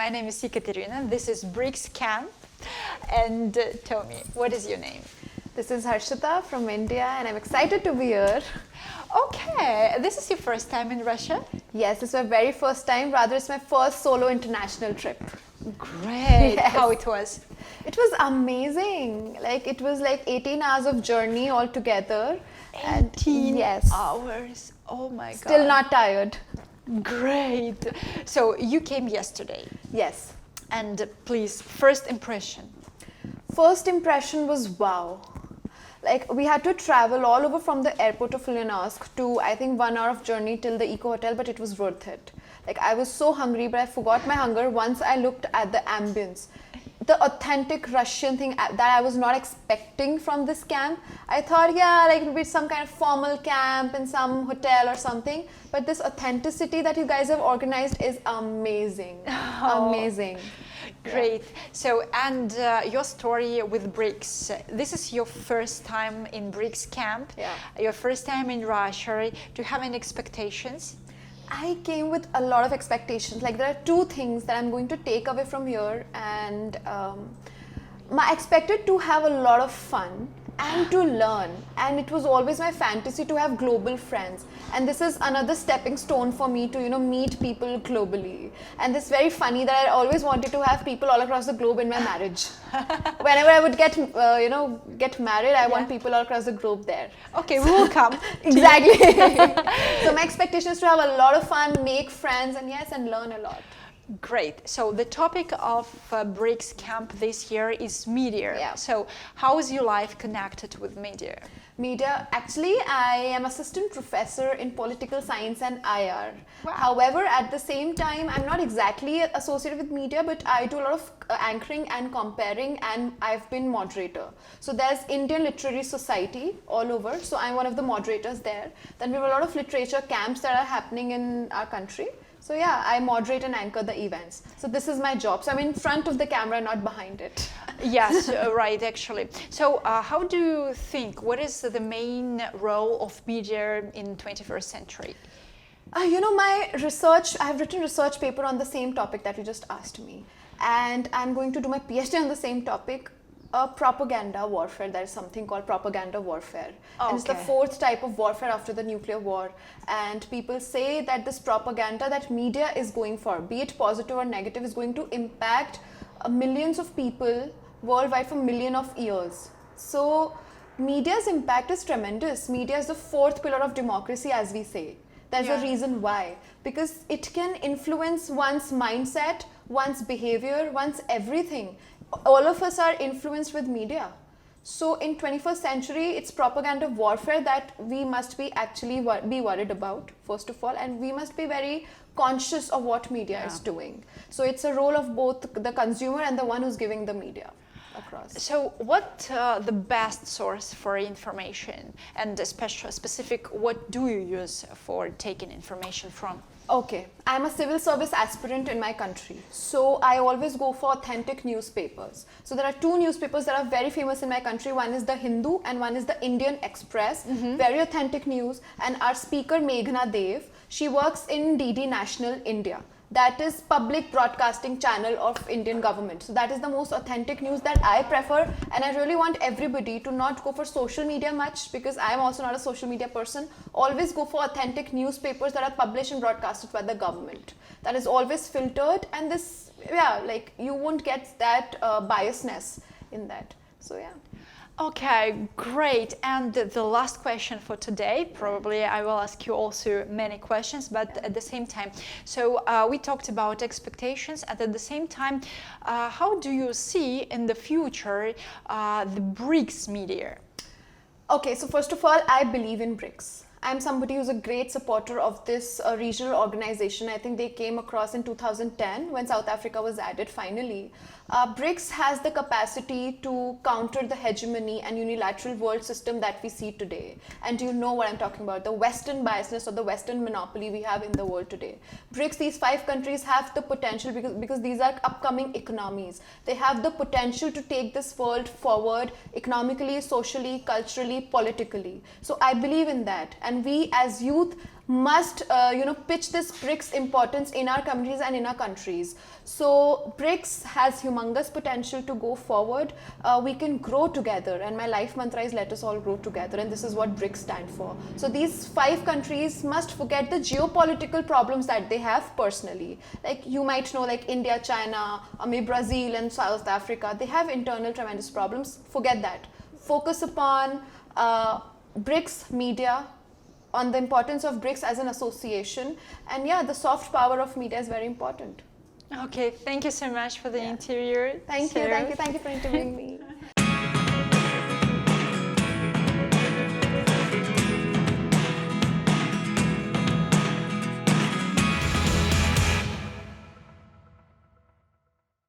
my name is Ekaterina. This is BRICS Camp. And tell me, what is your name? This is Harshita from India, and I'm excited to be here. Okay, this is your first time in Russia? Yes, this is my very first time. Rather, it's my first solo international trip. Great. Yes. How it was? It was amazing. It was like 18 hours of journey altogether. 18 yes. hours. Oh my God. Still not tired. Great. So you came yesterday. Yes. And please, first impression. First impression was wow. We had to travel all over from the airport of Ульяновск to, I think, 1 hour of journey till the eco hotel, but it was worth it. I was so hungry, but I forgot my hunger once I looked at the ambience. The authentic Russian thing that I was not expecting from this camp. I thought, it would be some kind of formal camp in some hotel or something. But this authenticity that you guys have organized is amazing. Oh. Amazing. Great. So, and your story with BRICS. This is your first time in BRICS camp. Yeah. Your first time in Russia. Do you have any expectations? I came with a lot of expectations. There are two things that I'm going to take away from here, and I expected to have a lot of fun and to learn, and it was always my fantasy to have global friends, and this is another stepping stone for me to meet people globally. And it's very funny that I always wanted to have people all across the globe in my marriage. Whenever I would get married, I want people all across the globe there. Okay, we will come. Exactly. So my expectation is to have a lot of fun, make friends, and learn a lot. Great. So the topic of BRICS camp this year is media. Yeah. So how is your life connected with media? Media, actually, I am assistant professor in political science and IR. Wow. However, at the same time, I'm not exactly associated with media, but I do a lot of anchoring and comparing, and I've been moderator. So there's Indian Literary Society all over, so I'm one of the moderators there. Then we have a lot of literature camps that are happening in our country. So yeah, I moderate and anchor the events. So this is my job. So I'm in front of the camera, not behind it. Yes, right, actually. So how do you think, what is the main role of media in 21st century? My research, I have written a research paper on the same topic that you just asked me. And I'm going to do my PhD on the same topic. Propaganda warfare. There's something called propaganda warfare. Okay. And it's the fourth type of warfare after the nuclear war. And people say that this propaganda that media is going for, be it positive or negative, is going to impact millions of people worldwide for millions of years. So media's impact is tremendous. Media is the fourth pillar of democracy, as we say. There's a reason why. Because it can influence one's mindset, one's behavior, one's everything. All of us are influenced with media. So in 21st century, it's propaganda warfare that we must be actually be worried about, first of all, and we must be very conscious of what media is doing. So it's a role of both the consumer and the one who's giving the media across. So what the best source for information, and specific, what do you use for taking information from? Okay, I'm a civil service aspirant in my country, so I always go for authentic newspapers. So there are two newspapers that are very famous in my country. One is the Hindu and one is the Indian Express. Very authentic news. And our speaker Meghna Dev, she works in DD National India. That is public broadcasting channel of Indian government. So that is the most authentic news that I prefer, and I really want everybody to not go for social media much, because I am also not a social media person. Always go for authentic newspapers that are published and broadcasted by the government. That is always filtered, and this, you won't get that biasness in that. So yeah. Okay, great. And the last question for today, probably I will ask you also many questions, but at the same time. So we talked about expectations, and at the same time, how do you see in the future the BRICS media? Okay, so first of all, I believe in BRICS. I'm somebody who's a great supporter of this regional organization. I think they came across in 2010 when South Africa was added finally. BRICS has the capacity to counter the hegemony and unilateral world system that we see today. And you know what I'm talking about, the Western biasness or the Western monopoly we have in the world today. BRICS, these 5 countries have the potential, because these are upcoming economies. They have the potential to take this world forward economically, socially, culturally, politically. So I believe in that. And we as youth must pitch this BRICS importance in our communities and in our countries. So BRICS has humongous potential to go forward. We can grow together, and my life mantra is let us all grow together, and this is what BRICS stand for. So these 5 countries must forget the geopolitical problems that they have personally. Like you might know, like India, China, maybe Brazil and South Africa, they have internal tremendous problems. Forget that. Focus upon BRICS media, on the importance of BRICS as an association, and yeah, the soft power of media is very important. Okay, thank you so much for the interview. Thank you for interviewing me.